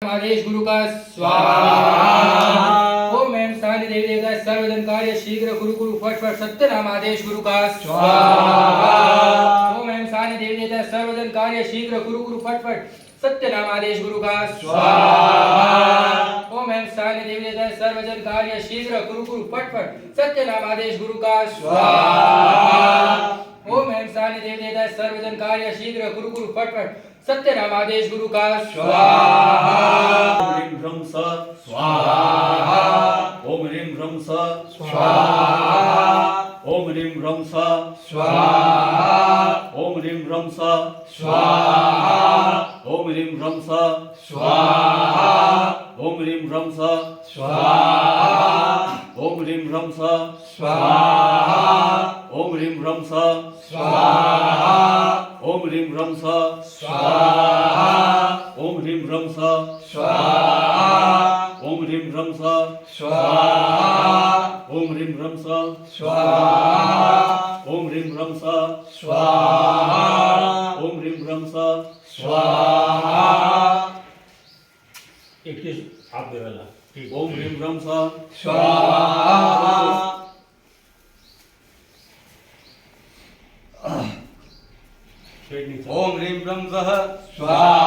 आदेश गुरु का स्वाहा। ओम ऐं स्थान देवी देवता सर्वजन कार्य शीघ्र गुरु गुरु फट फट सत्य नाम आदेश गुरु का स्वाहा। ओम ऐं स्थान देवी देवता सर्वजन कार्य शीघ्र गुरु गुरु फट फट सत्य नाम आदेश गुरु का स्वाहा। ओम ऐं स्थान देवी देवता सर्वजन कार्य शीघ्र गुरु गुरु फट फट सत्य नाम आदेश गुरु का स्वाहा। ओम ऐं स्थान देवी देवता सर्वजन कार्य शीघ्र गुरु गुरु फट फट सत्य नाम आदेश गुरु का स्वाहा। ओम ह्रीं ह्रं स स्वाहा। ओम ह्रीं ह्रं स स्वाहा। ओम ह्रीं ह्रं स स्वाहा। ओम ह्रीं ह्रं स स्वाहा। ओम ह्रीं ह्रं स स्वाहा। ओम ह्रीं ह्रं स स्वाहा। ओम ह्रीं ह्रं स स्वाहा। ओम ह्रीं ह्रं स स्वाहा। ओम ह्रीं ह्रं स स्वाहा। ओम ह्रीं ह्रं स स्वाहा। ओम ह्रीं ह्रं स स्वाहा। ओम ह्रीं ह्रं स स्वाहा। ओम ह्रीं ह्रं स स्वाहा। ओम ह्रीं ह्रं स स्वाहा। आप देवाला ठीक। ओम ह्रीं ह्रं स स्वाहा। शेड नीचे ओम ह्रीं ह्रं सः स्वाहा।